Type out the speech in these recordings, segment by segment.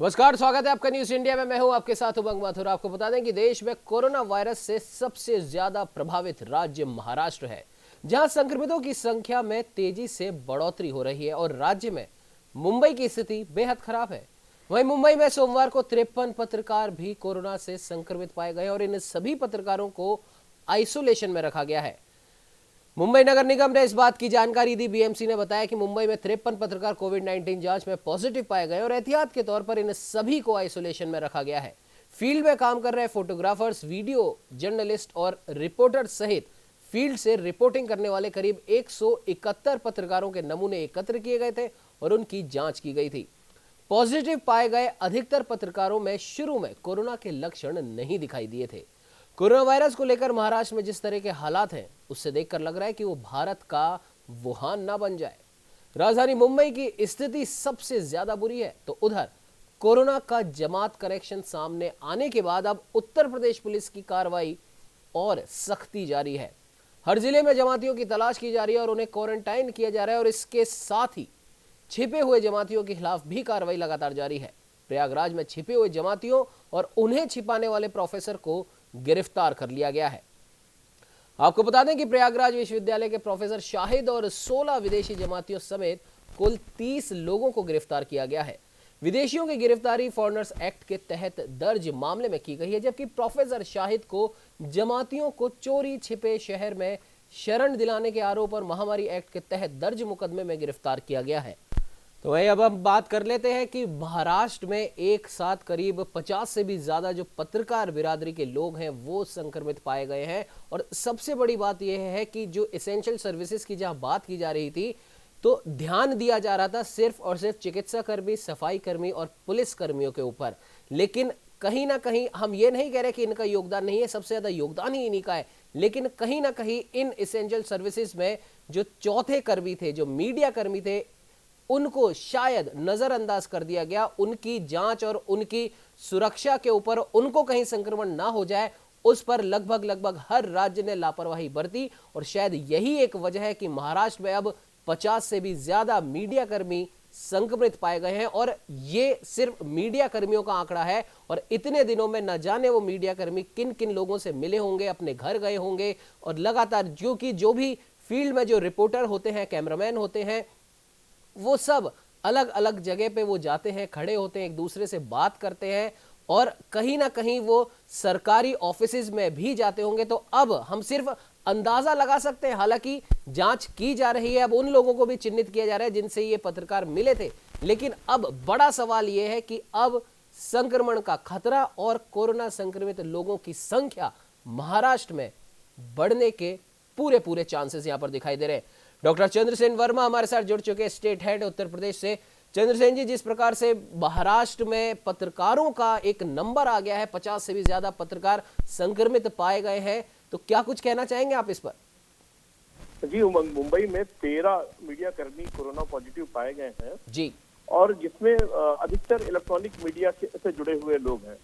नमस्कार, स्वागत है आपका न्यूज इंडिया में। मैं हूं आपके साथ उमंग माथुर। आपको बता दें कि देश में कोरोना वायरस से सबसे ज्यादा प्रभावित राज्य महाराष्ट्र है, जहां संक्रमितों की संख्या में तेजी से बढ़ोतरी हो रही है और राज्य में मुंबई की स्थिति बेहद खराब है। वहीं मुंबई में सोमवार को 53 पत्रकार भी कोरोना से संक्रमित पाए गए और इन सभी पत्रकारों को आइसोलेशन में रखा गया है। मुंबई नगर निगम ने इस बात की जानकारी दी। बीएमसी ने बताया कि मुंबई में 53 पत्रकार कोविड-19 जांच में पॉजिटिव पाए गए और एहतियात के तौर पर इन सभी को आइसोलेशन में रखा गया है। फील्ड में काम कर रहे फोटोग्राफर्स, वीडियो जर्नलिस्ट और रिपोर्टर सहित फील्ड से रिपोर्टिंग करने वाले करीब 171 पत्रकारों के नमूने एकत्र किए गए थे और उनकी जांच की गई थी। पॉजिटिव पाए गए अधिकतर पत्रकारों में शुरू में कोरोना के लक्षण नहीं दिखाई दिए थे। कोरोना वायरस को लेकर महाराष्ट्र में जिस तरह के हालात हैं, उससे देखकर लग रहा है कि वो भारत का वुहान ना बन जाए। राजधानी मुंबई की स्थिति सबसे ज्यादा बुरी है, तो उधर कोरोना का जमात करेक्शन सामने आने के बाद अब उत्तर प्रदेश पुलिस की कार्रवाई और सख्ती जारी है। हर जिले में जमातियों की तलाश की जा रही है और उन्हें क्वारंटाइन किया जा रहा है और इसके साथ ही छिपे हुए जमातियों के खिलाफ भी कार्रवाई लगातार जारी है। प्रयागराज में छिपे हुए जमातियों और उन्हें छिपाने वाले प्रोफेसर को गिरफ्तार कर लिया गया है। आपको बता दें कि प्रयागराज विश्वविद्यालय के प्रोफेसर शाहिद और 16 विदेशी जमातियों समेत कुल 30 लोगों को गिरफ्तार किया गया है। विदेशियों की गिरफ्तारी फॉरेनर्स एक्ट के तहत दर्ज मामले में की गई है, जबकि प्रोफेसर शाहिद को जमातियों को चोरी छिपे शहर में शरण दिलाने के आरोप और महामारी एक्ट के तहत दर्ज मुकदमे में गिरफ्तार किया गया है। तो वही अब हम बात कर लेते हैं कि महाराष्ट्र में एक साथ करीब 50 से भी ज्यादा जो पत्रकार बिरादरी के लोग हैं वो संक्रमित पाए गए हैं। और सबसे बड़ी बात यह है कि जो एसेंशियल सर्विसेज की जहां बात की जा रही थी, तो ध्यान दिया जा रहा था सिर्फ और सिर्फ चिकित्सा कर्मी, सफाई कर्मी और पुलिस कर्मियों के ऊपर। लेकिन कहीं ना कहीं हम ये नहीं कह रहे कि इनका योगदान नहीं है, सबसे ज्यादा योगदान ही इन्हीं का है, लेकिन कहीं ना कहीं इन एसेंशियल सर्विसेज में जो चौथे कर्मी थे, जो मीडिया कर्मी थे, उनको शायद नजरअंदाज कर दिया गया। उनकी जांच और उनकी सुरक्षा के ऊपर उनको कहीं संक्रमण ना हो जाए, उस पर लगभग हर राज्य ने लापरवाही बरती और शायद यही एक वजह है कि महाराष्ट्र में अब 50 से भी ज्यादा मीडिया कर्मी संक्रमित पाए गए हैं। और ये सिर्फ मीडिया कर्मियों का आंकड़ा है और इतने दिनों में न जाने वो मीडिया कर्मी किन किन लोगों से मिले होंगे, अपने घर गए होंगे और लगातार जो भी फील्ड में जो रिपोर्टर होते हैं, कैमरामैन होते हैं, वो सब अलग अलग जगह पे वो जाते हैं, खड़े होते हैं, एक दूसरे से बात करते हैं और कहीं ना कहीं वो सरकारी ऑफिसेज में भी जाते होंगे। तो अब हम सिर्फ अंदाजा लगा सकते हैं, हालांकि जांच की जा रही है, अब उन लोगों को भी चिन्हित किया जा रहा है जिनसे ये पत्रकार मिले थे। लेकिन अब बड़ा सवाल ये है कि अब संक्रमण का खतरा और कोरोना संक्रमित लोगों की संख्या महाराष्ट्र में बढ़ने के पूरे चांसेस यहां पर दिखाई दे रहे हैं। डॉक्टर चंद्रसेन वर्मा हमारे साथ जुड़ चुके हैं, स्टेट हेड उत्तर प्रदेश से। चंद्रसेन जी, जिस प्रकार से महाराष्ट्र में पत्रकारों का एक नंबर आ गया है, 50 से भी ज्यादा पत्रकार संक्रमित पाए गए हैं, तो क्या कुछ कहना चाहेंगे आप इस पर? जी उमंग, मुंबई में 13 मीडिया कर्मी कोरोना पॉजिटिव पाए गए हैं जी, और जिसमें अधिकतर इलेक्ट्रॉनिक मीडिया से जुड़े हुए लोग हैं।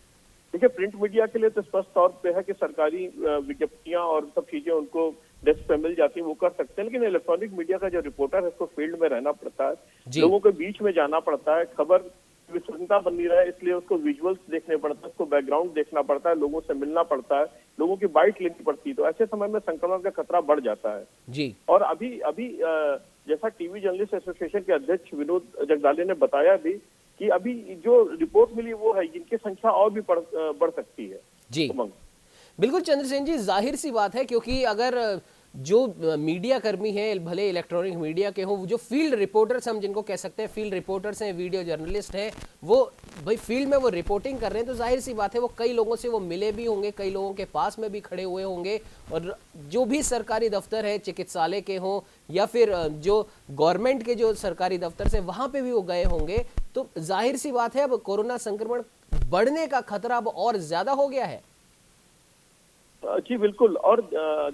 देखिए, प्रिंट मीडिया के लिए तो स्पष्ट तौर पे है कि सरकारी विज्ञप्तियां और सब चीजें उनको डेस्क पे मिल जाती है, वो कर सकते हैं। लेकिन इलेक्ट्रॉनिक मीडिया का जो रिपोर्टर है, उसको फील्ड में रहना पड़ता है, लोगों के बीच में जाना पड़ता है, खबर विश्वसनीयता बनी रहे इसलिए उसको विजुअल्स देखने पड़ता है, उसको बैकग्राउंड देखना पड़ता है, लोगों से मिलना पड़ता है, लोगों की बाइट लेनी पड़ती है। तो ऐसे समय में संक्रमण का खतरा बढ़ जाता है जी। और अभी जैसा टीवी जर्नलिस्ट एसोसिएशन के अध्यक्ष विनोद जगदाले ने बताया भी कि अभी जो रिपोर्ट मिली वो है, जिनकी संख्या और भी बढ़ सकती है जी। बिल्कुल चंद्रसेन जी, जाहिर सी बात है, क्योंकि अगर जो मीडिया कर्मी हैं, भले इलेक्ट्रॉनिक मीडिया के हों, जो फील्ड रिपोर्टर्स हम जिनको कह सकते हैं, फील्ड रिपोर्टर्स हैं, वीडियो जर्नलिस्ट हैं, वो भाई फील्ड में वो रिपोर्टिंग कर रहे हैं, तो जाहिर सी बात है वो कई लोगों से वो मिले भी होंगे, कई लोगों के पास में भी खड़े हुए होंगे। और जो भी सरकारी दफ्तर है, चिकित्सालय के हों या फिर जो गवर्नमेंट के जो सरकारी दफ्तर से, वहां पे भी वो गए होंगे। तो जाहिर सी बात है अब कोरोना संक्रमण बढ़ने का खतरा अब और ज्यादा हो गया है। जी बिल्कुल, और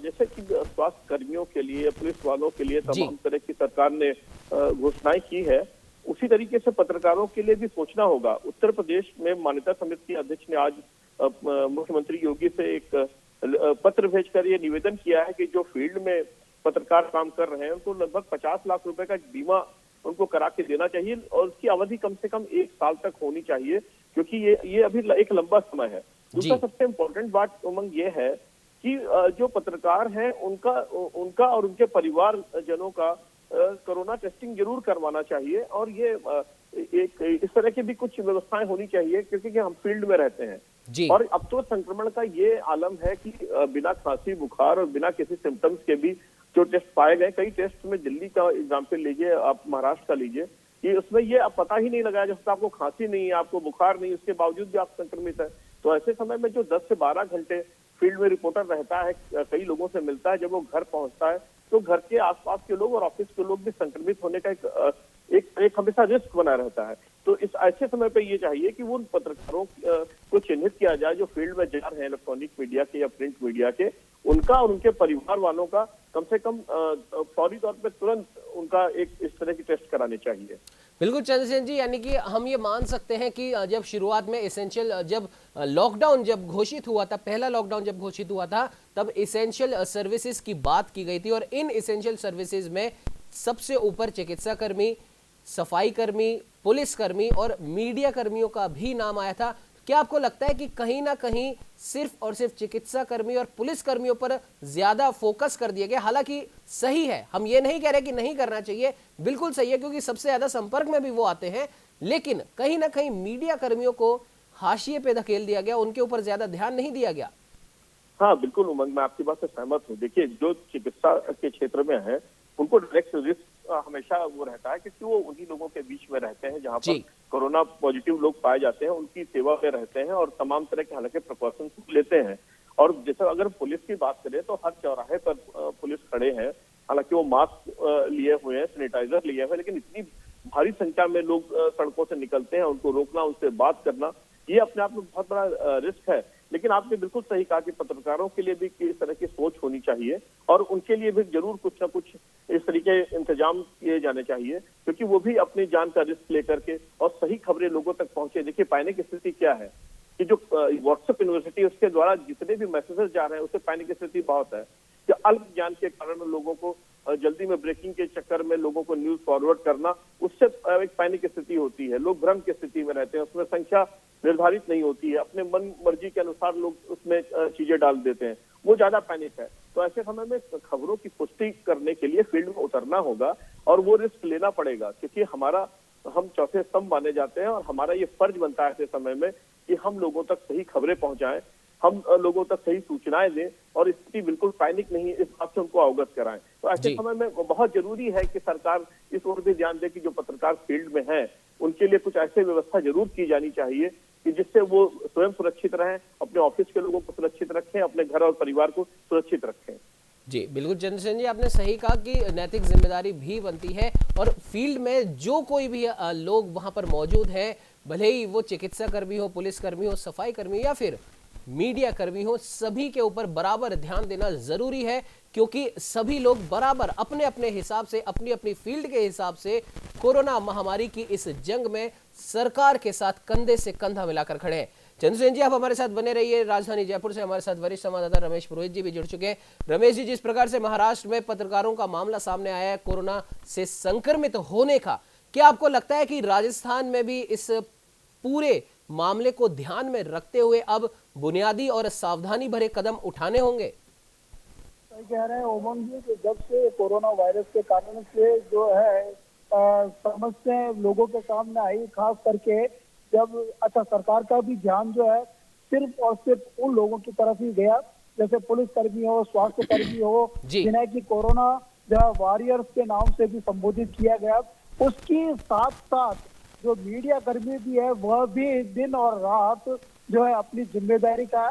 जैसे कि स्वास्थ्य कर्मियों के लिए, पुलिस वालों के लिए तमाम तरह की सरकार ने घोषणाएं की है, उसी तरीके से पत्रकारों के लिए भी सोचना होगा। उत्तर प्रदेश में मान्यता समिति के अध्यक्ष ने आज मुख्यमंत्री योगी से एक पत्र भेजकर ये निवेदन किया है कि जो फील्ड में पत्रकार काम कर रहे हैं उनको लगभग 50 लाख रुपए का बीमा उनको करा के देना चाहिए और उसकी अवधि कम से कम 1 साल तक होनी चाहिए, क्योंकि ये अभी एक लंबा समय है। दूसरा सबसे इम्पोर्टेंट बात उमंग ये है कि जो पत्रकार हैं उनका और उनके परिवार जनों का कोरोना टेस्टिंग जरूर करवाना चाहिए, और ये एक इस तरह की भी कुछ व्यवस्थाएं होनी चाहिए, क्योंकि हम फील्ड में रहते हैं और अब तो संक्रमण का ये आलम है कि बिना खांसी बुखार और बिना किसी सिम्टम्स के भी जो टेस्ट पाए गए, कई टेस्ट में दिल्ली का एग्जाम्पल लीजिए, आप महाराष्ट्र का लीजिए, कि उसमें ये अब पता ही नहीं लगाया जा सकता आपको खांसी नहीं है, आपको बुखार नहीं, उसके बावजूद भी आप संक्रमित है। तो ऐसे समय में जो 10 से 12 घंटे फील्ड में रिपोर्टर रहता है, कई लोगों से मिलता है, जब वो घर पहुंचता है तो घर के आसपास के लोग और ऑफिस के लोग भी संक्रमित होने का एक हमेशा रिस्क बना रहता है। तो इस ऐसे समय पे ये चाहिए कि वो उन पत्रकारों को चिन्हित किया जाए जो फील्ड में जा रहे हैं, इलेक्ट्रॉनिक मीडिया के या प्रिंट मीडिया के, उनका और उनके परिवार वालों का कम से कम फौरी तौर पे तुरंत उनका एक इस तरह की टेस्ट कराने चाहिए। बिल्कुल चंद्रसेन जी, यानी कि हम ये मान सकते हैं कि जब शुरुआत में एसेंशियल, जब लॉकडाउन जब घोषित हुआ था, पहला लॉकडाउन जब घोषित हुआ था, तब एसेंशियल सर्विसेज की बात की गई थी और इन एसेंशियल सर्विसेज में सबसे ऊपर चिकित्सा कर्मी, सफाई कर्मी, पुलिस कर्मी और मीडिया कर्मियों का भी नाम आया था। क्या आपको लगता है कि कहीं ना कहीं सिर्फ और सिर्फ चिकित्सा कर्मी और पुलिस कर्मियों पर ज्यादा फोकस कर दिया गया? हालांकि सही है, हम ये नहीं कह रहे कि नहीं करना चाहिए, बिल्कुल सही है, क्योंकि सबसे ज्यादा संपर्क में भी वो आते हैं, लेकिन कहीं ना कहीं मीडिया कर्मियों को हाशिए पे धकेल दिया गया, उनके ऊपर ज्यादा ध्यान नहीं दिया गया। हाँ बिल्कुल उमंग, मैं आपकी बात से सहमत हूँ। देखिए, जो चिकित्सा के क्षेत्र में है उनको डायरेक्ट रिस्क हमेशा वो रहता है, क्योंकि वो उन्हीं लोगों के बीच में रहते हैं जहाँ पर कोरोना पॉजिटिव लोग पाए जाते हैं, उनकी सेवा में रहते हैं और तमाम तरह के हालांकि प्रिकॉशंस लेते हैं। और जैसे अगर पुलिस की बात करें तो हर चौराहे पर पुलिस खड़े हैं, हालांकि वो मास्क लिए हुए हैं, सैनिटाइजर लिए हुए हैं, लेकिन इतनी भारी संख्या में लोग सड़कों से निकलते हैं, उनको रोकना, उनसे बात करना, ये अपने आप में बहुत बड़ा रिस्क है। लेकिन आपने बिल्कुल सही कहा कि पत्रकारों के लिए भी इस तरह की सोच होनी चाहिए और उनके लिए भी जरूर कुछ ना कुछ इस तरीके इंतजाम किए जाने चाहिए, क्योंकि वो भी अपनी जान का रिस्क लेकर के और सही खबरें लोगों तक पहुंचे। देखिए, पाने की स्थिति क्या है कि जो व्हाट्सएप यूनिवर्सिटी उसके द्वारा जितने भी मैसेजेस जा रहे हैं उससे पाने की स्थिति बहुत है कि अल्प ज्ञान के कारण लोगों को जल्दी में ब्रेकिंग के चक्कर में लोगों को न्यूज फॉरवर्ड करना, उससे एक पैनिक की स्थिति होती है, लोग भ्रम की स्थिति में रहते हैं, उसमें संख्या निर्धारित नहीं होती है, अपने मन मर्जी के अनुसार लोग उसमें चीजें डाल देते हैं, वो ज्यादा पैनिक है। तो ऐसे समय में खबरों की पुष्टि करने के लिए फील्ड में उतरना होगा और वो रिस्क लेना पड़ेगा, क्योंकि हम चौथे स्तंभ माने जाते हैं और हमारा ये फर्ज बनता है ऐसे समय में कि हम लोगों तक सही खबरें पहुंचाएं, हम लोगों तक सही सूचनाएं दें और स्थिति बिल्कुल पैनिक नहीं है इस बात से उनको अवगत कराएं। तो ऐसे समय में बहुत जरूरी है कि सरकार इस ओर भी ध्यान दे कि जो पत्रकार फील्ड में हैं उनके लिए कुछ ऐसे व्यवस्था जरूर की जानी चाहिए कि जिससे वो स्वयं सुरक्षित रहें, अपने ऑफिस के लोगों को सुरक्षित रखें, अपने घर और परिवार को सुरक्षित रखें। जी बिल्कुल चंद्रसेन जी, आपने सही कहा कि नैतिक जिम्मेदारी भी बनती है और फील्ड में जो कोई भी लोग वहां पर मौजूद हैं, भले ही वो चिकित्सा कर्मी हो, पुलिस कर्मी हो, सफाई कर्मी या फिर मीडिया कर्मी हो, सभी के ऊपर बराबर ध्यान देना जरूरी है, क्योंकि सभी लोग बराबर अपने अपने हिसाब से, अपनी अपनी फील्ड के हिसाब से कोरोना महामारी की इस जंग में सरकार के साथ कंधे से कंधा मिलाकर खड़े हैं। चंद्रसेन जी, आप हमारे साथ बने रहिए। राजधानी जयपुर से हमारे साथ वरिष्ठ संवाददाता रमेश पुरोहित जी भी जुड़ चुके हैं। रमेश जी, जिस प्रकार से महाराष्ट्र में पत्रकारों का मामला सामने आया है कोरोना से संक्रमित होने का, क्या आपको लगता है कि राजस्थान में भी इस पूरे मामले को ध्यान में रखते हुए अब बुनियादी और सावधानी भरे कदम उठाने होंगे? कह रहे हैं उमंग जी कि जब से कोरोना वायरस के कारण से जो है समस्या लोगों के सामने आई, खास करके जब सरकार का भी ध्यान जो है सिर्फ और सिर्फ उन लोगों की तरफ ही गया, जैसे पुलिस कर्मी हो, स्वास्थ्य कर्मी हो, जिन्हें की कोरोना जो वॉरियर्स के नाम से भी संबोधित किया गया, उसकी साथ साथ जो मीडिया कर्मी भी है वह भी दिन और रात जो है अपनी जिम्मेदारी का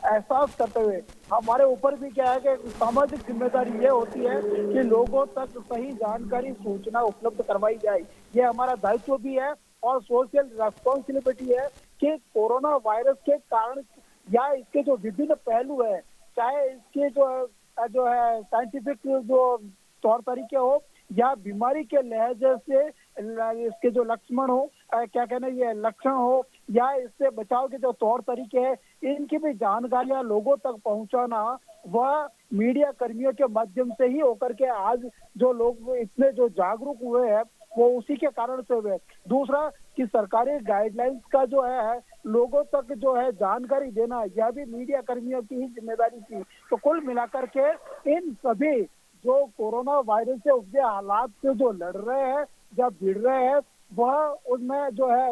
एहसास करते हुए, हमारे ऊपर भी क्या है कि सामाजिक जिम्मेदारी ये होती है कि लोगों तक सही जानकारी, सूचना उपलब्ध करवाई जाए। ये हमारा दायित्व भी है और सोशल रेस्पॉन्सिबिलिटी है कि कोरोना वायरस के कारण या इसके जो विभिन्न पहलू है, चाहे इसके जो है साइंटिफिक जो तौर तरीके हो या बीमारी के लहजे से इसके जो लक्षण हो, क्या कहना ये लक्षण हो या इससे बचाव के जो तौर तरीके हैं, इनकी भी जानकारियां लोगों तक पहुंचाना वह मीडिया कर्मियों के माध्यम से ही होकर के आज जो लोग इतने जो जागरूक हुए हैं वो उसी के कारण से हुए। दूसरा कि सरकारी गाइडलाइंस का जो है लोगों तक जो है जानकारी देना, यह भी मीडिया कर्मियों की ही जिम्मेदारी थी। तो कुल मिलाकर के इन सभी जो कोरोना वायरस से उपजे हालात से जो लड़ रहे हैं या भिड़ रहे हैं, वह उनमें जो है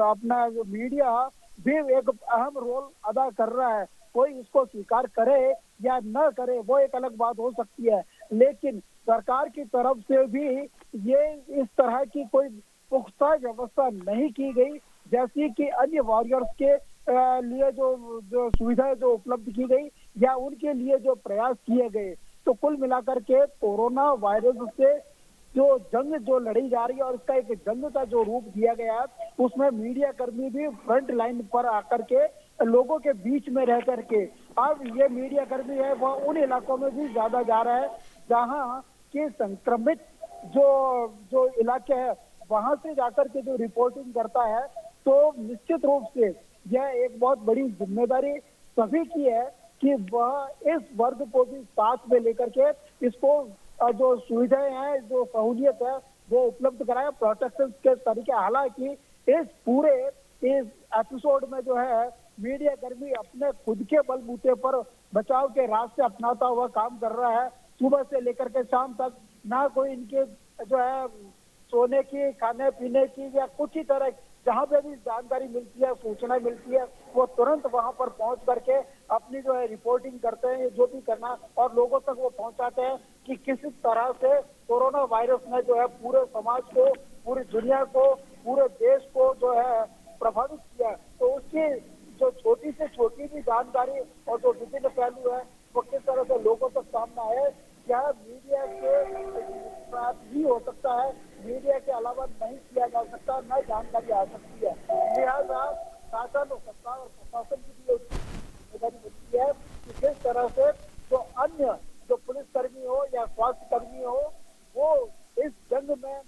अपना मीडिया भी एक अहम रोल अदा कर रहा है। कोई इसको स्वीकार करे या न करे वो एक अलग बात हो सकती है, लेकिन सरकार की तरफ से भी ये इस तरह की कोई पुख्ता व्यवस्था नहीं की गई जैसी कि अन्य वॉरियर्स के लिए जो सुविधाएं जो उपलब्ध की गई या उनके लिए जो प्रयास किए गए। तो कुल मिलाकर के कोरोना वायरस से जो जंग जो लड़ी जा रही है और इसका एक जंग का जो रूप दिया गया है, उसमें मीडिया कर्मी भी फ्रंट लाइन पर आकर के लोगों के बीच में रह करके अब ये मीडिया कर्मी है वह उन इलाकों में भी ज्यादा जा रहा है जहां के संक्रमित जो इलाके है वहां से जाकर के जो रिपोर्टिंग करता है। तो निश्चित रूप से यह एक बहुत बड़ी जिम्मेदारी सभी की है कि वह इस वर्ग को भी साथ में लेकर के इसको जो सुविधाएं हैं जो सहूलियत है वो उपलब्ध कराए, प्रोटेक्शन के तरीके। हालांकि इस पूरे इस एपिसोड में जो है मीडिया कर्मी अपने खुद के बलबूते पर बचाव के रास्ते अपनाता हुआ काम कर रहा है। सुबह से लेकर के शाम तक ना कोई इनके जो है सोने की, खाने पीने की या कुछ ही तरह जहाँ पे भी जानकारी मिलती है, सूचना मिलती है, वो तुरंत वहां पर पहुंच करके अपनी जो है रिपोर्टिंग करते हैं, जो भी करना और लोगों तक वो पहुंचाते हैं कि किस तरह से कोरोना वायरस ने जो है पूरे समाज को, पूरी दुनिया को, पूरे देश को जो है प्रभावित किया। तो उसकी जो छोटी से छोटी भी जानकारी और जो विभिन्न पहलू है वो किस तरह से लोगों तक सामने आए, क्या मीडिया के साथ भी हो सकता है, मीडिया के अलावा नहीं किया जा सकता, न जानकारी आ सकती है। लिहाजा शासन और सरकार और प्रशासन की भी जिम्मेदारी बनती है कि किस तरह से जो अन्य जो पुलिसकर्मी हो या स्वास्थ्य कर्मी हो वो इस जंग में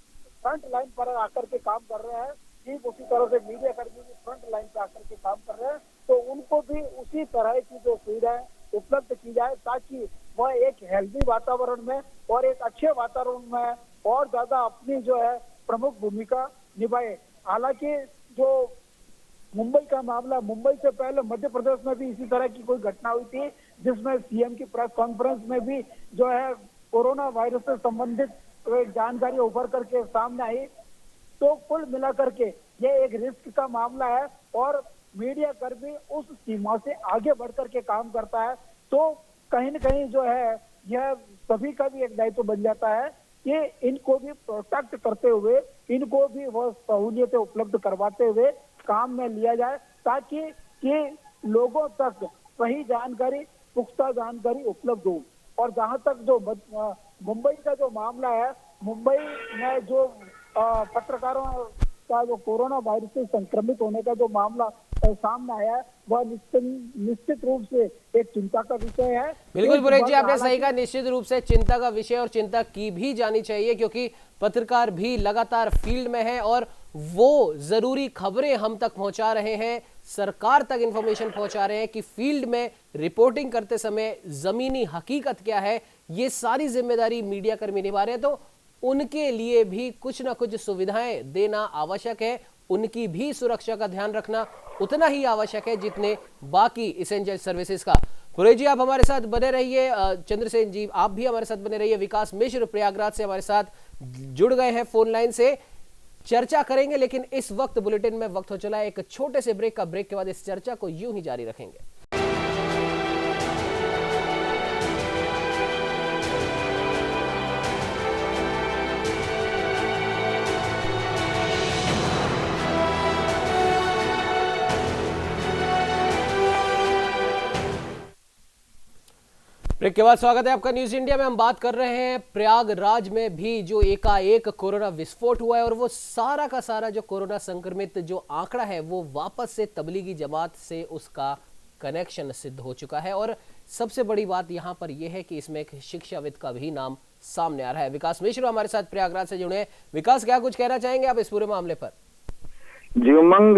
फ्रंट लाइन पर आकर के काम कर रहे हैं, ठीक उसी तरह से मीडिया कर्मी भी फ्रंट लाइन पर आकर के काम कर रहे हैं। तो उनको भी उसी तरह की जो सुविधाएं उपलब्ध की जाए ताकि वह एक हेल्दी वातावरण में और एक अच्छे वातावरण में और ज्यादा अपनी जो है प्रमुख भूमिका निभाए। हालांकि जो मुंबई का मामला, मुंबई से पहले मध्य प्रदेश में भी इसी तरह की कोई घटना हुई थी जिसमें सीएम की प्रेस कॉन्फ्रेंस में भी जो है कोरोना वायरस से संबंधित जानकारी उभर करके सामने आई। तो कुल मिलाकर के ये एक रिस्क का मामला है और मीडिया कर्मी उस सीमा से आगे बढ़कर के काम करता है। तो कहीं न कहीं जो है यह सभी का भी एक दायित्व बन जाता है कि इनको भी प्रोटेक्ट करते हुए इनको भी वह सहूलियतें उपलब्ध करवाते हुए काम में लिया जाए ताकि कि लोगों तक सही जानकारी, पुख्ता जानकारी उपलब्ध हो। और जहां तक जो मुंबई का जो मामला है, मुंबई में जो पत्रकारों का जो कोरोना वायरस से संक्रमित होने का जो मामला सामने आया है वह निश्चित रूप से एक चिंता का विषय है। बिल्कुल पुरेश जी, आपने सही कहा, निश्चित रूप से चिंता का विषय और चिंता की भी जानी चाहिए क्योंकि पत्रकार भी लगातार फील्ड में है और वो जरूरी खबरें हम तक पहुंचा रहे हैं, सरकार तक इंफॉर्मेशन पहुंचा रहे हैं कि फील्ड में रिपोर्टिंग करते समय जमीनी हकीकत क्या है, ये सारी जिम्मेदारी मीडिया कर्मी निभा रहे हैं। तो उनके लिए भी कुछ ना कुछ सुविधाएं देना आवश्यक है, उनकी भी सुरक्षा का ध्यान रखना उतना ही आवश्यक है जितने बाकी एसेंशियल सर्विसेज का। पुरेश जी, आप हमारे साथ बने रहिए, चंद्रसेन जी आप भी हमारे साथ बने रहिए। विकास मिश्र प्रयागराज से हमारे साथ जुड़ गए हैं फोन लाइन से, चर्चा करेंगे, लेकिन इस वक्त बुलेटिन में वक्त हो चला है एक छोटे से ब्रेक का। ब्रेक के बाद इस चर्चा को यूं ही जारी रखेंगे। ब्रेक के बाद स्वागत है आपका न्यूज इंडिया में। हम बात कर रहे हैं प्रयागराज में भी जो एकाएक कोरोना विस्फोट हुआ है और वो सारा का सारा जो कोरोना संक्रमित जो आंकड़ा है वो वापस से तबलीगी जमात से उसका कनेक्शन सिद्ध हो चुका है। और सबसे बड़ी बात यहाँ पर यह है कि इसमें एक शिक्षाविद का भी नाम सामने आ रहा है। विकास मिश्र हमारे साथ प्रयागराज से जुड़े हैं। विकास, क्या कुछ कहना चाहेंगे आप इस पूरे मामले पर? जी उमंग,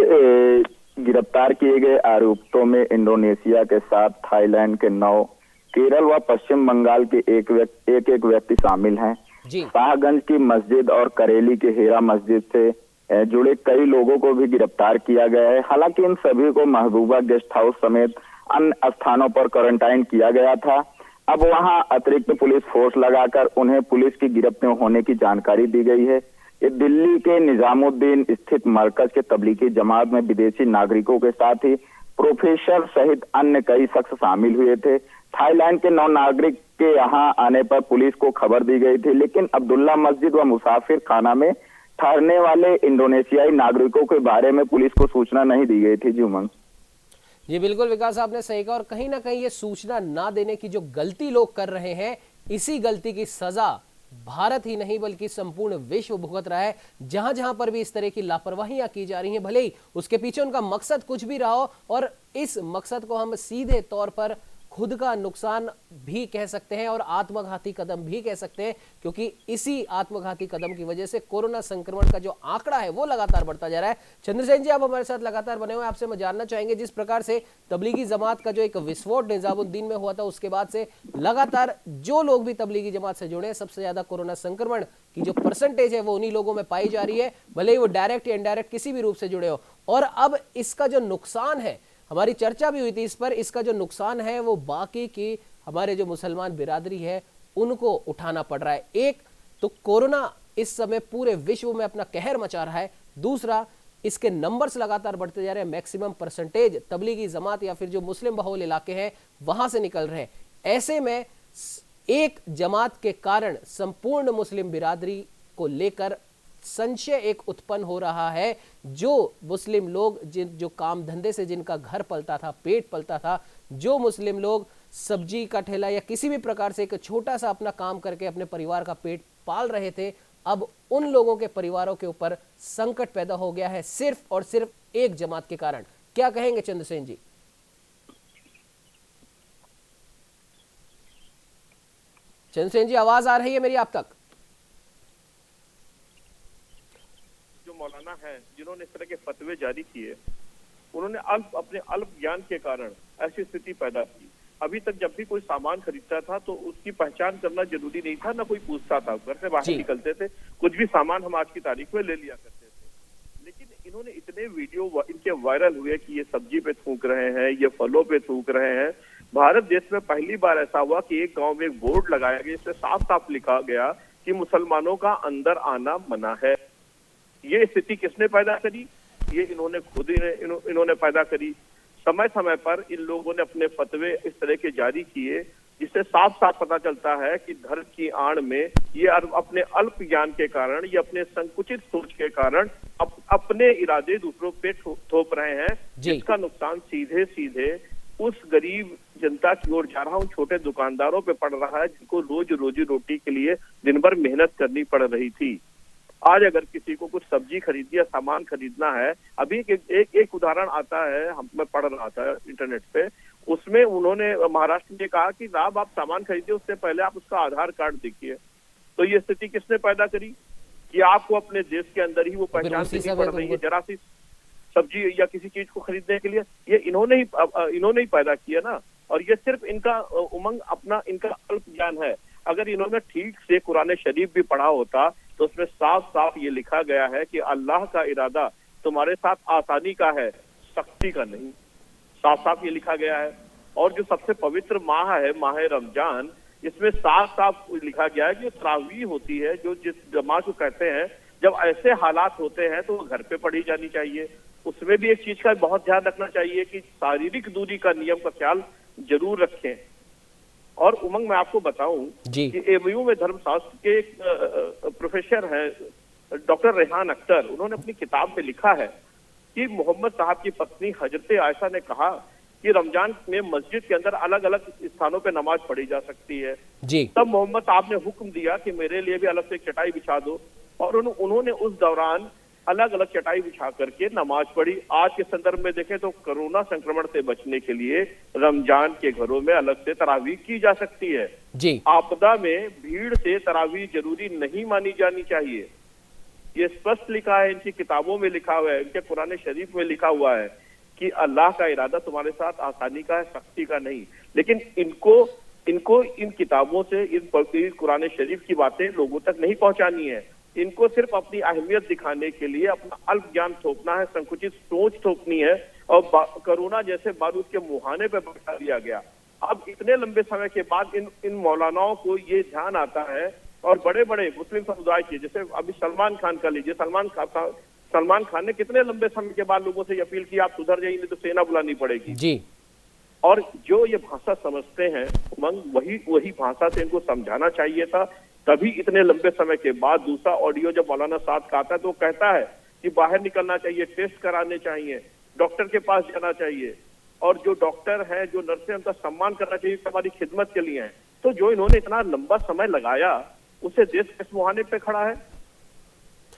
गिरफ्तार किए गए आरोपियों में इंडोनेशिया के 7, थाईलैंड के 9, केरल व पश्चिम बंगाल के एक व्यक्ति शामिल हैं। जी। शाहगंज की मस्जिद और करेली के हेरा मस्जिद से जुड़े कई लोगों को भी गिरफ्तार किया गया है। हालांकि इन सभी को महबूबा गेस्ट हाउस समेत अन्य स्थानों पर क्वारंटाइन किया गया था। अब वहां अतिरिक्त पुलिस फोर्स लगाकर उन्हें पुलिस की गिरफ्त में होने की जानकारी दी गई है। ये दिल्ली के निजामुद्दीन स्थित मरकज के तबलीगी जमात में विदेशी नागरिकों के साथ ही प्रोफेसर सहित अन्य कई शख्स शामिल हुए थे। थाईलैंड के 9 नागरिक के यहां आने पर पुलिस को खबर दी गई थी, लेकिन अब्दुल्ला मस्जिद व मुसाफिर खाना में ठहरने वाले इंडोनेशियाई नागरिकों के बारे में पुलिस को सूचना नहीं दी गई थी। जी उमंग। जी बिल्कुल विकास, आपने सही कहा। और कहीं ना कहीं ये सूचना ना देने की जो गलती लोग कर रहे हैं, इसी गलती की सजा भारत ही नहीं बल्कि संपूर्ण विश्व भुगत रहा है। जहां जहां पर भी इस तरह की लापरवाहियां की जा रही हैं, भले ही उसके पीछे उनका मकसद कुछ भी रहा हो, और इस मकसद को हम सीधे तौर पर खुद का नुकसान भी कह सकते हैं और आत्मघाती कदम भी कह सकते हैं, क्योंकि इसी आत्मघाती कदम की वजह से कोरोना संक्रमण का जो आंकड़ा है वो लगातार बढ़ता जा रहा है। चंद्रसेन जी, आप हमारे साथ लगातार बने हुए हैं। आपसे मैं जानना चाहेंगे, जिस प्रकार से तबलीगी जमात का जो एक विस्फोट निजामुद्दीन में हुआ था, उसके बाद से लगातार जो लोग भी तबलीगी जमात से जुड़े हैं, सबसे ज्यादा कोरोना संक्रमण की जो परसेंटेज है वो उन्हीं लोगों में पाई जा रही है, भले ही वो डायरेक्ट या इनडायरेक्ट किसी भी रूप से जुड़े हो। और अब इसका जो नुकसान है, हमारी चर्चा भी हुई थी इस पर, इसका जो नुकसान है वो बाकी की हमारे जो मुसलमान बिरादरी है उनको उठाना पड़ रहा है। एक तो कोरोना इस समय पूरे विश्व में अपना कहर मचा रहा है, दूसरा इसके नंबर्स लगातार बढ़ते जा रहे हैं। मैक्सिमम परसेंटेज तबलीगी जमात या फिर जो मुस्लिम बहुल इलाके हैं वहां से निकल रहे हैं। ऐसे में एक जमात के कारण संपूर्ण मुस्लिम बिरादरी को लेकर संशय एक उत्पन्न हो रहा है। जो मुस्लिम लोग जो काम धंधे से जिनका घर पलता था, पेट पलता था, जो मुस्लिम लोग सब्जी का ठेला या किसी भी प्रकार से एक छोटा सा अपना काम करके अपने परिवार का पेट पाल रहे थे, अब उन लोगों के परिवारों के ऊपर संकट पैदा हो गया है सिर्फ और सिर्फ एक जमात के कारण। क्या कहेंगे चंद्रसेन जी? चंद्रसेन जी, आवाज आ रही है मेरी आप तक? मौलाना हैं जिन्होंने इस तरह के फतवे जारी किए, उन्होंने अपने अल्प ज्ञान के कारण ऐसी स्थिति पैदा की। अभी तक जब भी कोई सामान खरीदता था तो उसकी पहचान करना जरूरी नहीं था, ना कोई पूछता था। घर से बाहर निकलते थे, कुछ भी सामान हम आज की तारीख में ले लिया करते थे। लेकिन इन्होंने इतने वीडियो इनके वायरल हुए कि ये सब्जी पे थूक रहे हैं, ये फलों पे थूक रहे हैं। भारत देश में पहली बार ऐसा हुआ कि एक गाँव में एक बोर्ड लगाया गया, इसमें साफ साफ लिखा गया कि मुसलमानों का अंदर आना मना है। ये स्थिति किसने पैदा करी? ये इन्होंने खुद इन्होंने पैदा करी। समय समय पर इन लोगों ने अपने फतवे इस तरह के जारी किए, जिससे साफ साफ पता चलता है कि धर्म की आड़ में ये अपने अल्प ज्ञान के कारण, ये अपने संकुचित सोच के कारण अपने इरादे दूसरों पे थोप रहे हैं, जिसका नुकसान सीधे सीधे उस गरीब जनता की ओर जा रहा, उन छोटे दुकानदारों पे पड़ रहा है, जिनको रोज रोजी रोटी के लिए दिन भर मेहनत करनी पड़ रही थी। आज अगर किसी को कुछ सब्जी खरीदनी या सामान खरीदना है, अभी एक उदाहरण आता है, मैं पढ़ रहा था इंटरनेट पे, उसमें उन्होंने महाराष्ट्र में कहा कि साहब आप सामान खरीदिए, उससे पहले आप उसका आधार कार्ड देखिए। तो ये स्थिति किसने पैदा करी कि आपको अपने देश के अंदर ही वो पहचान देनी पड़ रही है जरा सी सब्जी या किसी चीज को खरीदने के लिए। ये इन्होंने ही पैदा किया ना। और ये सिर्फ इनका उमंग, अपना इनका अल्प ज्ञान है। अगर इन्होंने ठीक से कुरान शरीफ भी पढ़ा होता तो उसमें साफ साफ ये लिखा गया है कि अल्लाह का इरादा तुम्हारे साथ आसानी का है, सख्ती का नहीं। साफ साफ ये लिखा गया है। और जो सबसे पवित्र माह है, माह रमजान, इसमें साफ साफ लिखा गया है कि तरावीह होती है, जो जिस जमात को कहते हैं, जब ऐसे हालात होते हैं तो वो घर पे पढ़ी जानी चाहिए। उसमें भी एक चीज का बहुत ध्यान रखना चाहिए कि शारीरिक दूरी का नियम का ख्याल जरूर रखें। और उमंग, मैं आपको बताऊं कि एमयू में धर्मशास्त्र के एक प्रोफेसर हैं डॉक्टर रेहान अख्तर, उन्होंने अपनी किताब में लिखा है कि मोहम्मद साहब की पत्नी हजरत आयशा ने कहा कि रमजान में मस्जिद के अंदर अलग अलग स्थानों पे नमाज पढ़ी जा सकती है जी। तब मोहम्मद साहब ने हुक्म दिया कि मेरे लिए भी अलग से एक चटाई बिछा दो, और उन्होंने उस दौरान अलग अलग चटाई बिछा करके नमाज पढ़ी। आज के संदर्भ में देखें तो कोरोना संक्रमण से बचने के लिए रमजान के घरों में अलग से तरावीह की जा सकती है जी। आपदा में भीड़ से तरावीह जरूरी नहीं मानी जानी चाहिए। ये स्पष्ट लिखा है, इनकी किताबों में लिखा हुआ है, इनके कुरान शरीफ में लिखा हुआ है कि अल्लाह का इरादा तुम्हारे साथ आसानी का है, सख्ती का नहीं। लेकिन इनको इनको इन किताबों से इन कुरान शरीफ की बातें लोगों तक नहीं पहुंचानी है। इनको सिर्फ अपनी अहमियत दिखाने के लिए अपना अल्प ज्ञान थोपना है, संकुचित सोच थोपनी है और कोरोना जैसे बारूद के मुहाने पे बैठा दिया गया। अब इतने लंबे समय के बाद इन मौलानाओं को ये ध्यान आता है और बड़े बड़े मुस्लिम समुदाय के, जैसे अभी सलमान खान का लीजिए, सलमान खान ने कितने लंबे समय के बाद लोगों से अपील की, आप सुधर जाइए नहीं तो सेना बुलानी पड़ेगी जी। और जो ये भाषा समझते हैं उमंग, वही भाषा से इनको समझाना चाहिए था। तभी इतने लंबे समय के बाद दूसरा ऑडियो जब मौलाना साद का आता है तो वो कहता है कि बाहर निकलना चाहिए, टेस्ट कराने चाहिए, डॉक्टर के पास जाना चाहिए और जो डॉक्टर है, जो नर्स है, उनका सम्मान करना चाहिए, हमारी खिदमत के लिए है। तो जो इन्होंने इतना लंबा समय लगाया उसे देश किस मुहाने पे खड़ा है?